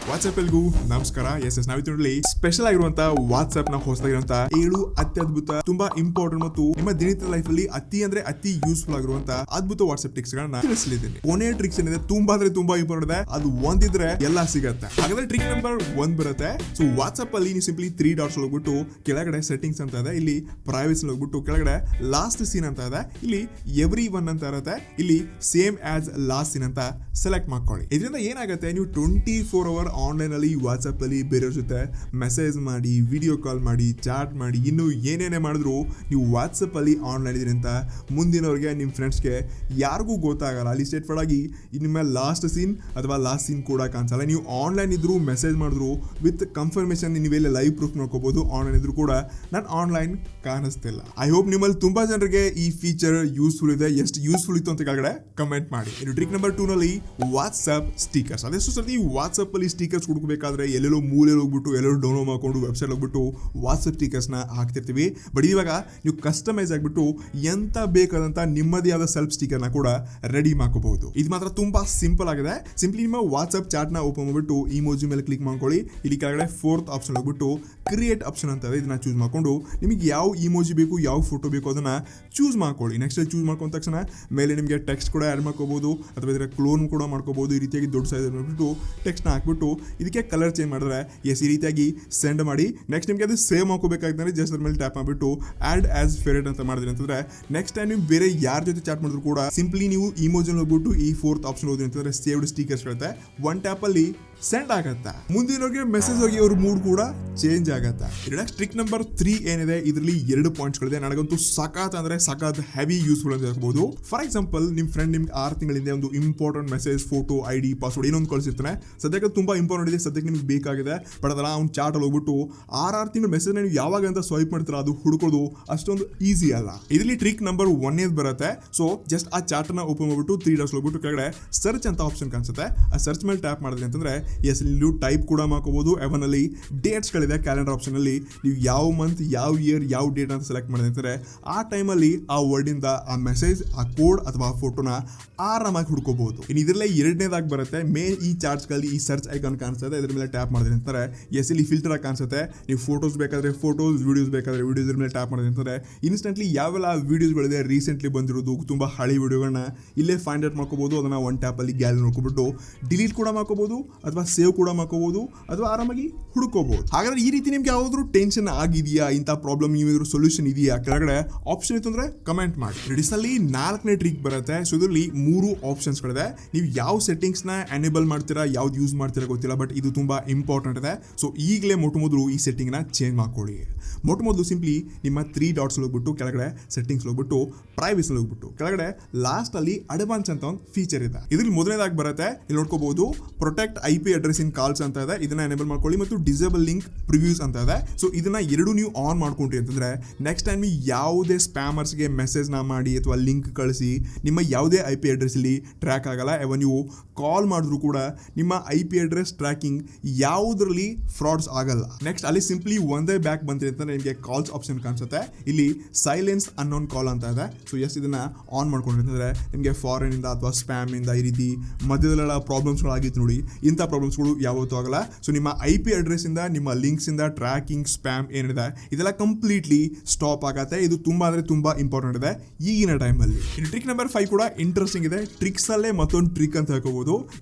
WhatsApp ಎಲ್ಗೂ ನಮಸ್ಕಾರ. S ನಾವಿಲ್ಲಿ special ಆಗಿರುವಂತ ವಾಟ್ಸ್ಆಪ್ ನ ಹೊಸದಾಗಿರುವಂತ 7 ಅತ್ಯದ್ಭುತ ತುಂಬಾ ಇಂಪಾರ್ಟೆಂಟ್ ಮತ್ತು ನಿಮ್ಮ ದಿನನಿತ್ಯದ ಲೈಫ್ ಅಲ್ಲಿ ಅತಿ ಯೂಸ್ಫುಲ್ ಆಗಿರುವಂತ ಅದ್ಭುತ ವಾಟ್ಸ್ಆಪ್ ಟ್ರಿಕ್ಸ್ ಗಳನ್ನ ತಿಳಿಸಲಿದ್ದೀನಿ. ಕೊನೆ ಟ್ರಿಕ್ಸ್ ಏನಿದೆ ತುಂಬಾ ಇಂಪಾರ್ಟೆಂಟ್ ಇದೆ. ಅದು ಒಂದಿದ್ರೆ ಎಲ್ಲ ಸಿಗತ್ತೆ. ಹಾಗಾದ್ರೆ ಟ್ರಿಕ್ ನಂಬರ್ 1 ಬರುತ್ತೆ. ಸೊ ವಾಟ್ಸ್ಆಪ್ ಅಲ್ಲಿ ನೀವು ಸಿಂಪ್ಲಿ 3 ಡಾಟ್ಸ್ ಹೋಗ್ಬಿಟ್ಟು ಕೆಳಗಡೆ ಸೆಟ್ಟಿಂಗ್ಸ್ ಅಂತ ಇದೆ, ಇಲ್ಲಿ ಪ್ರೈವಸಿ ಹೋಗ್ಬಿಟ್ಟು ಕೆಳಗಡೆ ಲಾಸ್ಟ್ ಸೀನ್ ಅಂತ ಇದೆ, ಇಲ್ಲಿ ಎವ್ರಿ ಒನ್ ಅಂತ ಇರುತ್ತೆ, ಇಲ್ಲಿ ಸೇಮ್ ಆಸ್ ಲಾಸ್ಟ್ ಸೀನ್ ಅಂತ ಸೆಲೆಕ್ಟ್ ಮಾಡ್ಕೊಳ್ಳಿ. ಇದರಿಂದ ಏನಾಗುತ್ತೆ, ನೀವು 24 ಅವರ್ ಆನ್ಲೈನ್ ಅಲ್ಲಿ ವಾಟ್ಸ್ಆಪ್ ಅಲ್ಲಿ ಬೇರೆಯವ್ರ ಜೊತೆ ಮೆಸೇಜ್ ಮಾಡಿ, ವಿಡಿಯೋ ಕಾಲ್ ಮಾಡಿ, ಚಾಟ್ ಮಾಡಿ, ಇನ್ನು ಏನೇನೇ ಮಾಡಿದ್ರು ನೀವು ವಾಟ್ಸಪ್ ಅಲ್ಲಿ ಆನ್ಲೈನ್ ಇದೀರಿ ಅಂತ ಮುಂದಿನವ್ರಿಗೆ ನಿಮ್ಮ ಫ್ರೆಂಡ್ಸ್ಗೆ ಯಾರಿಗೂ ಗೊತ್ತಾಗಲ್ಲ. ಅಲ್ಲಿ ಸ್ಟೇಟ್ ಫಾರ್ಡ್ ಆಗಿ ನಿಮ್ಮ ಲಾಸ್ಟ್ ಸೀನ್ ಅಥವಾ ಲಾಸ್ಟ್ ಸೀನ್ ಕೂಡ ಕಾಣಿಸಲ್ಲ. ನೀವು ಆನ್ಲೈನ್ ಇದ್ರು ಮೆಸೇಜ್ ಮಾಡಿದ್ರು ವಿತ್ ಕನ್ಫರ್ಮೇಶನ್ ನೀವೆಲ್ಲ ಲೈವ್ ಪ್ರೂಫ್ ನೋಡ್ಕೋಬಹುದು. ಆನ್ಲೈನ್ ಇದ್ರು ಕೂಡ ನಾನು ಆನ್ಲೈನ್ ಕಾಣಿಸ್ತಿಲ್ಲ. ಐ ಹೋಪ್ ನಿಮ್ಮಲ್ಲಿ ತುಂಬಾ ಜನರಿಗೆ ಈ ಫೀಚರ್ ಯೂಸ್ಫುಲ್ ಇದೆ. ಎಷ್ಟು ಯೂಸ್ಫುಲ್ ಇತ್ತು ಅಂತ ಕೆಳಗಡೆ ಕಮೆಂಟ್ ಮಾಡಿ. ಇನ್ನು ಟ್ರಿಕ್ ನಂಬರ್ 2 ನಲ್ಲಿ ವಾಟ್ಸ್ಆಪ್ ಸ್ಟಿಕರ್ಸ್. ಅದೆಷ್ಟು ಸರ್ತಿ ವಾಟ್ಸ್ಆಪ್ ಅಲ್ಲಿ ಸ್ಟಿಕರ್ಸ್ ಹುಡುಕಬೇಕಾದ್ರೆ ಎಲ್ಲೆಲ್ಲೋ ಮೂಲೆ ಹೋಗ್ಬಿಟ್ಟು ಎಲ್ಲರೂ ಡೌನ್ಲೋಡ್ ಮಾಡ್ಕೊಂಡು ವೆಬ್ಸೈಟ್ ಹೋಗ್ಬಿಟ್ಟು ವಾಟ್ಸ್ಆಪ್ ಸ್ಟಿಕರ್ಸ್ ನ ಹಾಕ್ತಿರ್ತೀವಿ. ಬಟ್ ಇವಾಗ ನೀವು ಕಸ್ಟಮೈಸ್ ಆಗಿಬಿಟ್ಟು ಎಂತ ಬೇಕಾದಂತ ನಿಮ್ಮದೇ ಆದ ಸೆಲ್ಫ್ ಸ್ಟಿಕರ್ ನ ಕೂಡ ರೆಡಿ ಮಾಡ್ಕೋಬಹುದು. ಇದು ಮಾತ್ರ ತುಂಬಾ ಸಿಂಪಲ್ ಆಗಿದೆ. ಸಿಂಪ್ಲಿ ನಿಮ್ಮ ವಾಟ್ಸ್ಆಪ್ ಚಾಟ್ ನ ಓಪನ್ ಮಾಡ್ಬಿಟ್ಟು ಇಮೋಜಿ ಮೇಲೆ ಕ್ಲಿಕ್ ಮಾಡ್ಕೊಳ್ಳಿ. ಇಲ್ಲಿ ಕೆಳಗಡೆ 4th ಆಪ್ಷನ್ ಹೋಗ್ಬಿಟ್ಟು ಕ್ರಿಯೇಟ್ ಆಪ್ಷನ್ ಅಂತ ಇದೆ, ಇದನ್ನ ಚೂಸ್ ಮಾಡ್ಕೊಂಡು ನಿಮಗೆ ಯಾವ ಇಮೋಜಿ ಬೇಕು, ಯಾವ ಫೋಟೋ ಬೇಕು ಅದನ್ನ ಚೂಸ್ ಮಾಡ್ಕೊಳ್ಳಿ. ನೆಕ್ಸ್ಟ್ ಚೂಸ್ ಮಾಡ್ಕೊಂಡ ತಕ್ಷಣ ಮೇಲೆ ನಿಮಗೆ ಟೆಕ್ಸ್ಟ್ ಕೂಡ ಆಡ್ ಮಾಡ್ಕೋಬಹುದು ಅಥವಾ ಇದರ ಕ್ಲೋನ್ ಕೂಡ ಮಾಡ್ಕೋಬಹುದು. ಈ ರೀತಿಯಾಗಿ ದೊಡ್ಡ ಸೈಜ್ ಮಾಡ್ಬಿಟ್ಟು ಟೆಕ್ಸ್ಟ್ ನ ಹಾಕ್ಬಿಟ್ಟು ಇದಕ್ಕೆ ಕಲರ್ ಚೇಂಜ್ ಮಾಡಿದ್ರೆ ಈ ರೀತಿಯಾಗಿ ಸೆಂಡ್ ಮಾಡಿ. ನೆಕ್ಸ್ಟ್ ನಿಮಗೆ ಅದು ಸೇವ್ ಮಾಡ್ಕೋಬೇಕಾಗ್ತದೆ. ಜಸ್ಟ್ ಅದ್ರ ಮೇಲೆ ಟ್ಯಾಪ್ ಮಾಡಿಬಿಟ್ಟು ಆಡ್ ಆಸ್ ಫೇವರೇಟ್ ಅಂತ ಮಾಡಿದ್ರಿ ಅಂತಂದ್ರೆ ನೆಕ್ಸ್ಟ್ ಟೈಮ್ ನೀವು ಬೇರೆ ಯಾರ ಜೊತೆ ಚಾಟ್ ಮಾಡಿದ್ರು ಕೂಡ ಸಿಂಪ್ಲಿ ನೀವು ಇಮೋಜಿ ಹೋಗ್ಬಿಟ್ಟು ಈ 4th ಆಪ್ಷನ್ ಹೋದ್ರಿ ಅಂತಂದ್ರೆ ಸೇವ್ಡ್ ಸ್ಟಿಕರ್ಸ್ ಇರುತ್ತೆ, ಒನ್ ಟ್ಯಾಪ್ ಅಲ್ಲಿ ಸೆಂಡ್ ಆಗತ್ತಾ. ಮುಂದಿನವ್ರಿಗೆ ಮೆಸೇಜ್ ಹೋಗಿ ಅವ್ರ ಮೂಡ್ ಕೂಡ ಚೇಂಜ್ ಆಗತ್ತಾ. ನೆಕ್ಸ್ಟ್ ಟ್ರಿಕ್ ನಂಬರ್ 3 ಏನಿದೆ, ಇದರಲ್ಲಿ 2 ಪಾಯಿಂಟ್ಸ್ಗಳಿದೆ. ನನಗಂತೂ ಸಖತ್ ಹೆವಿ ಯೂಸ್ಫುಲ್ ಅಂತ ಹೇಳ್ಬಹುದು. ಫಾರ್ ಎಕ್ಸಾಂಪಲ್ ನಿಮ್ ಫ್ರೆಂಡ್ ನಿಮ್ಗೆ 6 ತಿಂಗಳಿಂದ ಒಂದು important message, photo, ID, password ಏನೊಂದು ಕಳಿಸಿರ್ತಾನೆ. ಸದ್ಯಕ್ಕೆ ತುಂಬಾ ಇಂಪಾರ್ಟೆಂಟ್ ಇದೆ, ಸದ್ಯಕ್ಕೆ ನಿಮ್ಗೆ ಬೇಕಾಗಿದೆ. ಬಟ್ ಅದಲ್ಲ ಅವ್ನು ಚಾಟ್ ಅಲ್ಲಿ ಹೋಗ್ಬಿಟ್ಟು 6 ತಿಂಗಳ ಮೆಸೇಜ್ ನೀವು ಯಾವಾಗ ಅಂತ ಸ್ವೈಪ್ ಮಾಡ್ತೀರಾ ಅದು ಹುಡುಕೋದು ಅಷ್ಟೊಂದು ಈಸಿ ಅಲ್ಲ. ಇದರಲ್ಲಿ ಟ್ರಿಕ್ ನಂಬರ್ 1 ಬರುತ್ತೆ. ಸೊ ಜಸ್ಟ್ ಆ ಚಾಟ್ ನ ಓಪನ್ ಮಾಡ್ಬಿಟ್ಟು 3 ಡಾಟ್ಸ್ ಹೋಗ್ಬಿಟ್ಟು ಕೆಳಗಡೆ ಸರ್ಚ್ ಅಂತ ಆಪ್ಷನ್ ಕಾಣಿಸುತ್ತೆ. ಆ ಸರ್ಚ್ ಮೇಲೆ ಟ್ಯಾಪ್ ಮಾಡಿದ್ರಿ ಅಂತಂದ್ರೆ ನೀವು ಟೈಪ್ ಕೂಡ ಮಾಡ್ಕೋಬಹುದು. ಎವನ್ ಅಲ್ಲಿ ಡೇಟ್ಸ್ ಗಳಿದೆ, ಕ್ಯಾಲೆಂಡರ್ ಆಪ್ಷನ್ ಅಲ್ಲಿ ನೀವು ಯಾವ ಮಂತ್, ಯಾವ ಇಯರ್, ಯಾವ ಡೇಟ್ ಅಂತ ಸೆಲೆಕ್ಟ್ ಮಾಡಿದ್ರೆ ಅಂತಂದ್ರೆ ಆ ಟೈಮ್ ಅಲ್ಲಿ ಆ ವರ್ಡ್ ಇಂದ ಆ ಮೆಸೇಜ್, ಆ ಕೋಡ್ ಅಥವಾ ಆ ಫೋಟೋನ ಆರಾಮಾಗಿ ಹುಡ್ಕೋಬಹುದು. ಇನ್ನು ಇದರಲ್ಲೇ 2ನೇದಾಗಿ ಬರುತ್ತೆ ಮೇನ್ ಈ ಚಾರ್ಟ್ಸ್ ಗಳಲ್ಲಿ ಈ ಸರ್ಚ್ ಐಕಾನ್ ಕಾಣಿಸುತ್ತೆ. ಇದ್ರ ಮೇಲೆ ಟ್ಯಾಪ್ ಮಾಡಿದ್ರೆ ಅಂತಾರೆ ಇಲ್ಲಿ ಫಿಲ್ಟರ್ ಆಗಿ ಕಾಣಿಸುತ್ತೆ. ನೀವು ಫೋಟೋಸ್ ಬೇಕಾದ್ರೆ ಫೋಟೋಸ್, ವಿಡಿಯೋಸ್ ಬೇಕಾದ್ರೆ ವಿಡಿಯೋಸ್ ಇದ್ರ ಮೇಲೆ ಟ್ಯಾಪ್ ಮಾಡಿದ್ರೆ ಅಂತಂದ್ರೆ ಇನ್ಸ್ಟೆಂಟ್ಲಿ ಯಾವೆಲ್ಲ ವಿಡಿಯೋಸ್ಗಳಿದೆ ರೀಸೆಂಟ್ಲಿ ಬಂದಿರೋದು ತುಂಬಾ ಹಳಿ ವಿಡಿಯೋಗಳನ್ನ ಇಲ್ಲೇ ಫೈಂಡ್ ಔಟ್ ಮಾಡ್ಕೋಬಹುದು. ಅದನ್ನ ಒನ್ ಟ್ಯಾಪ್ ಅಲ್ಲಿ ಗ್ಯಾಲರಿ ನೋಡ್ಕೊಬಿಟ್ಟು ಡಿಲೀಟ್ ಕೂಡ ಮಾಡ್ಕೋಬಹುದು ಅಥವಾ ಸೇವ್ ಕೂಡ ಮಾಡ್ಕೋಬಹುದು ಅಥವಾ ಆರಾಮಾಗಿ ಹುಡುಕೋಬಹುದು. ಹಾಗಾದ್ರೆ ಈ ರೀತಿ ನಿಮ್ಗೆ ಯಾವ್ದಾದ್ರು ಟೆನ್ಷನ್ ಆಗಿದೆಯಾ, ಇಂಥ ಪ್ರಾಬ್ಲಮ್ ಏನಾದ್ರು ಸೊಲ್ಯೂಷನ್ ಇದೆಯಾ, ಕೆಳಗಡೆ ಆಪ್ಷನ್ ಇತ್ತು ಅಂದ್ರೆ ಕಮೆಂಟ್ ಮಾಡಿ. ರಿಡಿಸಲ್ಲಿ 4ನೇ ಟ್ರಿಕ್ ಬರುತ್ತೆ. ಸೊ ಇದರಲ್ಲಿ 3 ಆಪ್ಷನ್ಸ್ ಗಳಿದೆ. ನೀವು ಯಾವ ಸೆಟ್ಟಿಂಗ್ಸ್ ನ ಎನೇಬಲ್ ಮಾಡ್ತೀರಾ, ಯಾವ್ದು ಯೂಸ್ ಮಾಡ್ತೀರಾ ಗೊತ್ತಿಲ್ಲ, ಬಟ್ ಇದು ತುಂಬಾ ಇಂಪಾರ್ಟೆಂಟ್ ಇದೆ. ಸೊ ಈಗಲೇ ಮೊದಲು ಈ ಸೆಟ್ಟಿಂಗ್ ನ ಚೇಂಜ್ ಮಾಡ್ಕೊಳ್ಳಿ. ಮೊದಲು ಸಿಂಪ್ಲಿ ನಿಮ್ಮ 3 ಡಾಟ್ಸ್ ಹೋಗ್ಬಿಟ್ಟು ಕೆಳಗಡೆ ಸೆಟ್ಟಿಂಗ್ಸ್ ಹೋಗ್ಬಿಟ್ಟು ಪ್ರೈವಸಿ ಹೋಗ್ಬಿಟ್ಟು ಕೆಳಗಡೆ ಲಾಸ್ಟ್ ಅಲ್ಲಿ ಅಡ್ವಾನ್ಸ್ ಅಂತ ಒಂದು ಫೀಚರ್ ಇದೆ. ಇದ್ರಲ್ಲಿ ಮೊದಲನೇದಾಗಿ ಬರುತ್ತೆ, ಇಲ್ಲಿ ನೋಡ್ಕೋಬಹುದು protect IP address in calls ಅಂತ ಇದೆ, ಇದನ್ನ ಎನೇಬಲ್ ಮಾಡ್ಕೊಳ್ಳಿ. ಮತ್ತು ಡಿಸೇಬಲ್ ಲಿಂಕ್ ಪ್ರಿವ್ಯೂಸ್ ಅಂತ ಇದೆ. ಸೊ ಇದನ್ನ 2 ನೀವು ಆನ್ ಮಾಡ್ಕೊಂಡ್ರಿ ಅಂತಂದ್ರೆ ನೆಕ್ಸ್ಟ್ ಟೈಮ್ ಯಾವುದೇ ಸ್ಪ್ಯಾಮರ್ಸ್ಗೆ ಮೆಸೇಜ್ ನ ಮಾಡಿ ಅಥವಾ ಲಿಂಕ್ ಕಳಿಸಿ ನಿಮ್ಮ ಯಾವುದೇ IP ಅಡ್ರೆಸ್ ಇಲ್ಲಿ ಟ್ರ್ಯಾಕ್ ಆಗಲ್ಲ. ಎವನ್ ನೀವು ಕಾಲ್ ಮಾಡಿದ್ರು ಕೂಡ ನಿಮ್ಮ IP ಅಡ್ರೆಸ್ ಟ್ರ್ಯಾಕಿಂಗ್ ಯಾವುದ್ರಲ್ಲಿ ಫ್ರಾಡ್ಸ್ ಆಗಲ್ಲ. ನೆಕ್ಸ್ಟ್ ಅಲ್ಲಿ ಸಿಂಪ್ಲಿ ಒಂದೇ ಬ್ಯಾಕ್ ಬಂದ್ರಿ ಅಂತಂದ್ರೆ ನಿಮಗೆ ಕಾಲ್ಸ್ ಆಪ್ಷನ್ ಕಾಣಿಸುತ್ತೆ. ಇಲ್ಲಿ ಸೈಲೆನ್ಸ್ ಅನ್ನೋನ್ ಕಾಲ್ ಅಂತ ಇದೆ. ಸೊ ಇದನ್ನ ಆನ್ ಮಾಡ್ಕೊಂಡ್ರಿ ಅಂತಂದ್ರೆ ನಿಮಗೆ ಫಾರಿನ್ ಇಂದ ಅಥವಾ ಸ್ಪ್ಯಾಮ್ ಇಂದ ಈ ರೀತಿ ಮಧ್ಯದಲ್ಲೆಲ್ಲ ಪ್ರಾಬ್ಲಮ್ಸ್ಗಳಾಗಿತ್ತು ನೋಡಿ, ಇಂಥ ಪ್ರಾಬ್ಲಮ್ಸ್ಗಳು ಯಾವತ್ತೂ ಆಗಲ್ಲ. ಸೊ ನಿಮ್ಮ IP ಅಡ್ರೆಸ್ ಇಂದ, ನಿಮ್ಮ ಲಿಂಕ್ಸ್ ಇಂದ ಟ್ರ್ಯಾಕಿಂಗ್, ಸ್ಪ್ಯಾಮ್ ಏನಿದೆ ಇದೆಲ್ಲ ಕಂಪ್ಲೀಟ್ಲಿ ಸ್ಟಾಪ್ ಆಗತ್ತೆ. ಇದು ತುಂಬಾ ಇಂಪಾರ್ಟೆಂಟ್ ಇದೆ ಈಗಿನ ಟೈಮಲ್ಲಿ. ಇನ್ನು ಟ್ರಿಕ್ ನಂಬರ್ 5 ಕೂಡ ಇಂಟ್ರೆಸ್ಟಿಂಗ್ ಇದೆ. ಟ್ರಿಕ್ಸ್ ಅಲ್ಲೇ ಮತ್ತೊಂದು ಟ್ರಿಕ್ ಅಂತ ಹೇಳ್ಕೋಬಹುದು.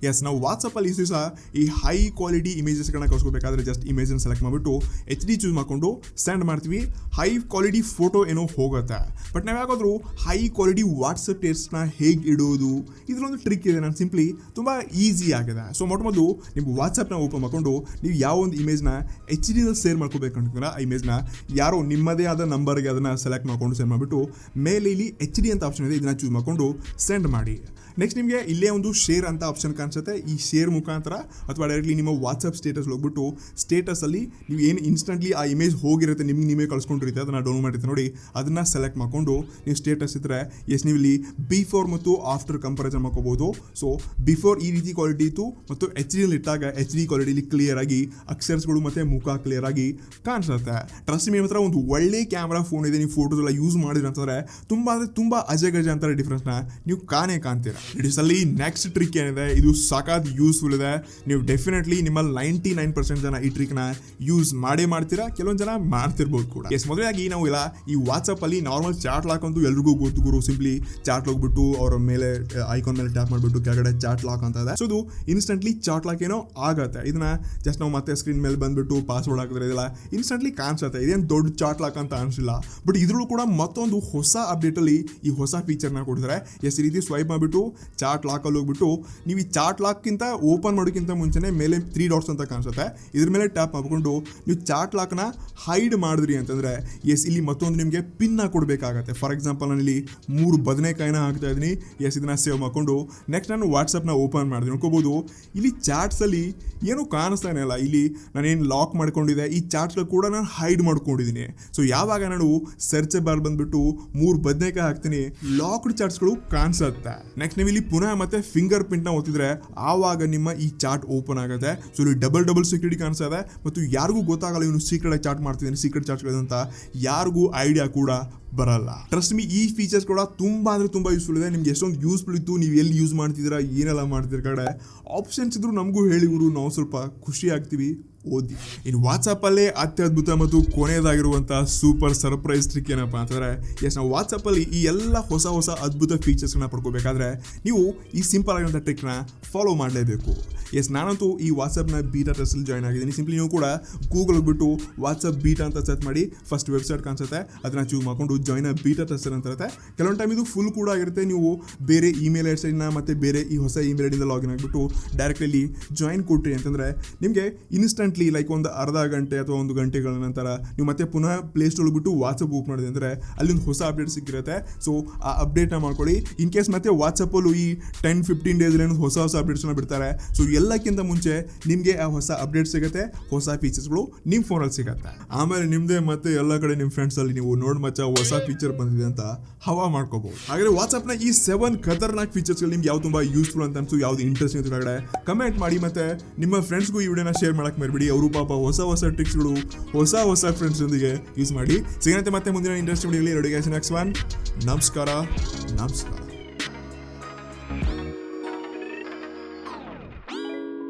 ನಾವು ವಾಟ್ಸ್ಆಪ್ ಅಲ್ಲಿ ಈ ಹೈ ಕ್ವಾಲಿಟಿ ಇಮೇಜಸ್ ಗಳನ್ನ ಕಳ್ಸ್ಕೋಬೇಕಾದ್ರೆ ಜಸ್ಟ್ ಇಮೇಜ್ ಸೆಲೆಕ್ಟ್ ಮಾಡ್ಬಿಟ್ಟು HD ಚೂಸ್ ಮಾಡ್ಕೊಂಡು ಸೆಂಡ್ ಮಾಡ್ತೀವಿ. ಹೈ ಕ್ವಾಲಿಟಿ ಫೋಟೋ ಏನೋ ಹೋಗುತ್ತೆ. ಬಟ್ ನಾವು ಯಾಕಾದ್ರೂ ಹೈ ಕ್ವಾಲಿಟಿ ವಾಟ್ಸ್ಆಪ್ ಟೆಕ್ಸ್ಟ್ ನ ಹೇಗೆ ಇಡೋದು, ಇದ್ರೊಂದು ಟ್ರಿಕ್ ಇದೆ. ನಾನು ಸಿಂಪ್ಲಿ ತುಂಬಾ ಈಸಿ ಆಗಿದೆ. ಸೊ ಮೊದಲು ನೀವು ವಾಟ್ಸ್ಆಪ್ ನ ಓಪನ್ ಮಾಡ್ಕೊಂಡು ನೀವು ಯಾವ ಒಂದು ಇಮೇಜ್ ನ HD ಶೇರ್ ಮಾಡ್ಕೋಬೇಕಂತಂದ್ರೆ ಆ ಇಮೇಜ್ ನ ಯಾರೋ ನಿಮ್ಮದೇ ಆದ ನಂಬರ್ಗೆ ಅದನ್ನ ಸೆಲೆಕ್ಟ್ ಮಾಡ್ಕೊಂಡು ಸೆಂಡ್ ಮಾಡಿಬಿಟ್ಟು ಮೇಲೆ ಇಲ್ಲಿ HD ಅಂತ ಆಪ್ಷನ್ ಇದೆ, ಇದನ್ನ ಚೂಸ್ ಮಾಡ್ಕೊಂಡು ಸೆಂಡ್ ಮಾಡಿ. ನೆಕ್ಸ್ಟ್ ನಿಮಗೆ ಇಲ್ಲೇ ಒಂದು ಶೇರ್ ಅಂತ ಆಪ್ಷನ್ ಕಾಣಿಸುತ್ತೆ. ಈ ಶೇರ್ ಮುಖಾಂತರ ಅಥವಾ ಡೈರೆಕ್ಟ್ಲಿ ನಿಮ್ಮ ವಾಟ್ಸ್ಆಪ್ ಸ್ಟೇಟಸ್ ಹೋಗ್ಬಿಟ್ಟು ಸ್ಟೇಟಸ್ ಅಲ್ಲಿ ನೀವು ಏನು ಇನ್ಸ್ಟೆಂಟ್ಲಿ ಆ ಇಮೇಜ್ ಹೋಗಿರುತ್ತೆ ನಿಮ್ಗೆ ನೀವೇ ಕಳ್ಸ್ಕೊಂಡಿರುತ್ತೆ, ಅದನ್ನ ಡೌನ್ಲೋಡ್ ಮಾಡಿರ್ತೀವಿ ನೋಡಿ, ಅದನ್ನ ಸೆಲೆಕ್ಟ್ ಮಾಡ್ಕೊಂಡು ನೀವು ಸ್ಟೇಟಸ್ ಇದ್ರೆ ನೀವು ಇಲ್ಲಿ ಬಿಫೋರ್ ಮತ್ತು ಆಫ್ಟರ್ ಕಂಪಾರಿಸನ್ ಮಾಡ್ಕೋಬಹುದು. ಸೊ ಬಿಫೋರ್ ಈ ರೀತಿ ಕ್ವಾಲಿಟಿ ಇತ್ತು ಮತ್ತು HD ಸ್ಕ್ರೀನ್ ಇಟ್ಟಾಗ HD ಕ್ವಾಲಿಟಿಲಿ ಕ್ಲಿಯರ್ ಆಗಿ ಅಕ್ಷರಗಳು ಮತ್ತೆ ಮುಖ ಕ್ಲಿಯರ್ ಆಗಿ ಕಾಣಿಸುತ್ತೆ. ಟ್ರಸ್ಟ್ ಮೀ, ಮಾತ್ರ ಒಂದು ಒಳ್ಳೆ ಕ್ಯಾಮ್ರಾ ಫೋನ್ ಇದೆ, ನೀವು ಫೋಟೋಸ್ ಎಲ್ಲ ಯೂಸ್ ಮಾಡಿದ್ರೆ ಅಂತಂದ್ರೆ ತುಂಬಾ ಅಜಗಜ ಅಂತಾರೆ ಡಿಫ್ರೆನ್ಸ್ ನ ನೀವು ಕಾಣ್ತೀರಾ. ಅಲ್ಲಿ ನೆಕ್ಸ್ಟ್ ಟ್ರಿಕ್ ಏನಿದೆ, ಇದು ಸಖತ್ ಯೂಸ್ಫುಲ್ ಇದೆ. ನೀವು ಡೆಫಿನೆಟ್ಲಿ ನಿಮ್ಮಲ್ಲಿ 99% ಜನ ಈ ಟ್ರಿಕ್ ನ ಯೂಸ್ ಮಾಡ್ತೀರಾ, ಕೆಲವೊಂದು ಜನ ಮಾಡ್ತಿರ್ಬೋದು ಕೂಡ. ಮೊದಲಾಗಿ ನಾವು ಇಲ್ಲ ಈ ವಾಟ್ಸ್ಆಪ್ ಅಲ್ಲಿ ನಾರ್ಮಲ್ ಚಾಟ್ ಲಾಕ್ ಅಂತೂ ಎಲ್ರಿಗೂ ಗೊತ್ತು ಗುರು. ಸಿಂಪ್ಲಿ ಚಾಟ್ ಹೋಗ್ಬಿಟ್ಟು ಅವರ ಮೇಲೆ ಐಕಾನ್ ಮೇಲೆ ಟ್ಯಾಪ್ ಮಾಡ್ಬಿಟ್ಟು ಕೆಳಗಡೆ ಚಾಟ್ ಲಾಕ್ ಅಂತ ಇದೆ. ಸೊ ಇದು ಇನ್ಸ್ಟೆಂಟ್ಲಿ ಚಾಟ್ ಲಾಕ್ ಏನೋ ಆಗತ್ತೆ. ಇದನ್ನ ಜಸ್ಟ್ ನಾವು ಮತ್ತೆ ಸ್ಕ್ರೀನ್ ಮೇಲೆ ಬಂದ್ಬಿಟ್ಟು ಪಾಸ್ವರ್ಡ್ ಹಾಕಿದ್ರೆ ಇದೆಲ್ಲ ಇನ್ಸ್ಟೆಂಟ್ಲಿ ಕಾಣಿಸುತ್ತೆ. ಇದೇನು ದೊಡ್ಡ ಚಾಟ್ ಲಾಕ್ ಅಂತ ಅನಿಸಿಲ್ಲ. ಬಟ್ ಇದ್ರಲ್ಲೂ ಕೂಡ ಮತ್ತೊಂದು ಹೊಸ ಅಪ್ಡೇಟ್ ಅಲ್ಲಿ ಈ ಹೊಸ ಫೀಚರ್ನ ಕೊಡ್ತಾರೆ. ಈ ರೀತಿ ಸ್ವೈಪ್ ಮಾಡಿಬಿಟ್ಟು ಚಾಟ್ ಲಾಕ್ ಅಲ್ಲಿ ಹೋಗ್ಬಿಟ್ಟು ನೀವು ಈ ಚಾಟ್ ಲಾಕ್ ಗಿಂತ ಓಪನ್ ಮಾಡೋಕ್ಕಿಂತ ಮುಂಚೆನೆ ಮೇಲೆ 3 ಡಾಟ್ಸ್ ಅಂತ ಕಾಣಿಸುತ್ತೆ. ಇದ್ರ ಮೇಲೆ ಟ್ಯಾಪ್ ಮಾಡ್ಕೊಂಡು ನೀವು ಚಾಟ್ ಲಾಕ್ ನ ಹೈಡ್ ಮಾಡಿದ್ರಿ ಅಂತಂದ್ರೆ ಇಲ್ಲಿ ಮತ್ತೊಂದು ನಿಮಗೆ ಪಿನ್ ಕೊಡಬೇಕಾಗತ್ತೆ. ಫಾರ್ ಎಕ್ಸಾಂಪಲ್ ನಾನು ಇಲ್ಲಿ 3 ಬದನೆಕಾಯಿನ ಹಾಕ್ತಾ ಇದ್ದೀನಿ. ಇದನ್ನ ಸೇವ್ ಮಾಡ್ಕೊಂಡು ನೆಕ್ಸ್ಟ್ ನಾನು ವಾಟ್ಸಪ್ನ ಓಪನ್ ಮಾಡಿದೆ. ನೋಡ್ಕೋಬಹುದು ಇಲ್ಲಿ ಚಾಟ್ಸ್ ಅಲ್ಲಿ ಏನು ಕಾಣಿಸ್ತಾನೆ ಇಲ್ಲ. ಇಲ್ಲಿ ನಾನೇನು ಲಾಕ್ ಮಾಡ್ಕೊಂಡಿದ್ದೆ ಈ ಚಾಟ್ಸ್ ಕೂಡ ನಾನು ಹೈಡ್ ಮಾಡ್ಕೊಂಡಿದ್ದೀನಿ. ಸೊ ಯಾವಾಗ ನಾನು ಸರ್ಚ್ ಬಾರ್ ಬಂದ್ಬಿಟ್ಟು 3 ಬದನೆಕಾಯಿ ಹಾಕ್ತೀನಿ, ಲಾಕ್ಡ್ ಚಾಟ್ಸ್ಗಳು ಕಾಣಿಸುತ್ತೆ. ನೆಕ್ಸ್ಟ್ ನೀವು ಇಲ್ಲಿ ಪುನಃ ಮತ್ತೆ ಫಿಂಗರ್ ಪ್ರಿಂಟ್ ನ ಒತ್ತಿದ್ರೆ ಆವಾಗ ನಿಮ್ಮ ಈ ಚಾಟ್ ಓಪನ್ ಆಗುತ್ತೆ. ಸೊ ಇಲ್ಲಿ ಡಬಲ್ ಸೆಕ್ಯೂರಿಟಿ ಕಾಣಿಸ್ತದೆ ಮತ್ತು ಯಾರಿಗೂ ಗೊತ್ತಾಗಲ್ಲ ಇವನು ಸೀಕ್ರೆಟ್ ಆಗಿ ಚಾಟ್ ಮಾಡ್ತಿದ್ದೀನಿ, ಸೀಕ್ರೆಟ್ ಚಾಟ್ಗಳು ಅಂತ ಯಾರಿಗೂ ಐಡಿಯಾ ಕೂಡ ಬರಲ್ಲ. ಟ್ರಸ್ಟ್ ಮೀ, ಈ ಫೀಚರ್ಸ್ ಕೂಡ ತುಂಬಾ ಯೂಸ್ಫುಲ್ ಇದೆ. ನಿಮ್ಗೆ ಎಷ್ಟೊಂದು ಯೂಸ್ಫುಲ್ ಇತ್ತು, ನೀವು ಎಲ್ಲಿ ಯೂಸ್ ಮಾಡ್ತಿದ್ದೀರಾ, ಏನೆಲ್ಲ ಮಾಡ್ತಿದ್ರ ಕಡೆ ಆಪ್ಷನ್ಸ್ ಇದ್ರು ನಮಗೂ ಹೇಳಿದ್ರು, ನಾವು ಸ್ವಲ್ಪ ಖುಷಿ ಆಗ್ತೀವಿ ಓದಿ. ಇನ್ನು ವಾಟ್ಸಪ್ ಅಲ್ಲೇ ಅತ್ಯದ್ಭುತ ಮತ್ತು ಕೊನೆಯದಾಗಿರುವಂತಹ ಸೂಪರ್ ಸರ್ಪ್ರೈಸ್ ಟ್ರಿಕ್ ಏನಪ್ಪಾ ಅಂತಂದ್ರೆ, ನಾವು ವಾಟ್ಸಪ್ ಅಲ್ಲಿ ಈ ಎಲ್ಲ ಹೊಸ ಅದ್ಭುತ ಫೀಚರ್ಸ್ ನ ಪಡ್ಕೋಬೇಕಾದ್ರೆ ನೀವು ಈ ಸಿಂಪಲ್ ಆಗಿರುವಂತಹ ಟ್ರಿಕ್ ನ ಫಾಲೋ ಮಾಡಲೇಬೇಕು. ನಾನಂತೂ ಈ ವಾಟ್ಸಪ್ ನ ಬೀಟಾ ಟೆಸ್ಟ್ ಅಲ್ಲಿ ಜಾಯ್ನ್ ಆಗಿದ್ದೀನಿ. ಸಿಂಪ್ಲಿ ನೀವು ಕೂಡ ಗೂಗಲ್ ಹೋಗ್ಬಿಟ್ಟು ವಾಟ್ಸಪ್ ಬೀಟಾ ಅಂತ ಸರ್ಚ್ ಮಾಡಿ, ಫಸ್ಟ್ ವೆಬ್ಸೈಟ್ ಕಾಣಿಸುತ್ತೆ, ಅದನ್ನ ಚೂಸ್ ಮಾಡ್ಕೊಂಡು ಜಾಯ್ನ್ ಬೀಟಾ ಟೆಸ್ಟ್ ಅಂತ ಇರುತ್ತೆ. ಕೆಲವೊಂದು ಟೈಮ್ ಇದು ಫುಲ್ ಕೂಡ ಆಗಿರುತ್ತೆ. ನೀವು ಬೇರೆ ಇಮೇಲ್ ನ ಮತ್ತೆ ಬೇರೆ ಈ ಹೊಸ ಇಮೇಲ್ ಐಡಿಯಿಂದ ಲಾಗಿನ್ ಆಗಿಬಿಟ್ಟು ಡೈರೆಕ್ಟ್ಲಿ ಜಾಯ್ನ್ ಕೊಟ್ರಿ ಅಂತಂದ್ರೆ ನಿಮಗೆ ಇನ್ಸ್ಟೆಂಟ್ಲಿ ಲೈಕ್ ಒಂದು ಅರ್ಧ ಗಂಟೆ ಅಥವಾ 1 ಗಂಟೆಗಳ ನಂತರ ನೀವು ಮತ್ತೆ ಪುನಃ ಪ್ಲೇಸ್ಟೋರ್ ಹೋಗ್ಬಿಟ್ಟು ವಾಟ್ಸಪ್ ಬುಕ್ ಮಾಡಿದೆ ಅಂದರೆ ಅಲ್ಲಿ ಒಂದು ಹೊಸ ಅಪ್ಡೇಟ್ ಸಿಕ್ಕಿರುತ್ತೆ. ಸೊ ಆ ಅಪ್ಡೇಟ್ನ ಮಾಡ್ಕೊಳ್ಳಿ. ಇನ್ ಕೇಸ್ ಮತ್ತೆ ವಾಟ್ಸಪ್ಪಲ್ಲೂ ಈ 10-15 ಡೇಸ್ ಏನು ಹೊಸ ಅಪ್ಡೇಟ್ಸ್ನ ಬಿಡ್ತಾರೆ. ಸೊ ಎಲ್ಲಕ್ಕಿಂತ ಮುಂಚೆ ನಿಮಗೆ ಆ ಹೊಸ ಅಪ್ಡೇಟ್ ಸಿಗುತ್ತೆ, ಹೊಸ ಫೀಚರ್ಸ್ಗಳು ನಿಮ್ಮ ಫೋನಲ್ಲಿ ಸಿಗುತ್ತೆ. ಆಮೇಲೆ ನಿಮ್ಮದೇ ಮತ್ತೆ ಎಲ್ಲ ಕಡೆ ನಿಮ್ಮ ಫ್ರೆಂಡ್ಸಲ್ಲಿ ನೀವು ನೋಡಿ ಮಚ್ಚ ಹೊಸ ಫೀಚರ್ ಬಂದಿದೆ ಅಂತ ಹವಾ ಮಾಡ್ಕೋಬಹುದು. ಹಾಗಾದ್ರೆ ವಾಟ್ಸಪ್ನ ಈ 7 ಖತರ್ನಾಕ್ ಫೀಚರ್ಸ್ಗಳು ನಿಮ್ಗೆ ಯಾವ್ದು ತುಂಬಾ ಯೂಸ್ಫುಲ್ ಅಂತ ಅನ್ಸು, ಯಾವ್ದು ಇಂಟ್ರೆಸ್ಟಿಂಗ್ ಅಂತ ಕಡೆ ಕಮೆಂಟ್ ಮಾಡಿ. ಮತ್ತೆ ನಿಮ್ಮ ಫ್ರೆಂಡ್ಸ್ಗೂ ಈ ವಿಡಿಯೋನ ಶೇರ್ ಮಾಡಕ್ ಮರಿಬೇಡಿ. ಅವರು ಪಾಪ ಹೊಸ ಟ್ರಿಕ್ಸ್ಗಳು ಹೊಸ ಫ್ರೆಂಡ್ಸ್ ಜೊತೆಗೆ ಯೂಸ್ ಮಾಡಿ. ಸಿಗಂತೆ ಮತ್ತೆ ಮುಂದಿನ ಇಂಟ್ರೆಸ್ಟಿಂಗ್ ವಿಡಿಯೋಲಿ. ನಮಸ್ಕಾರ.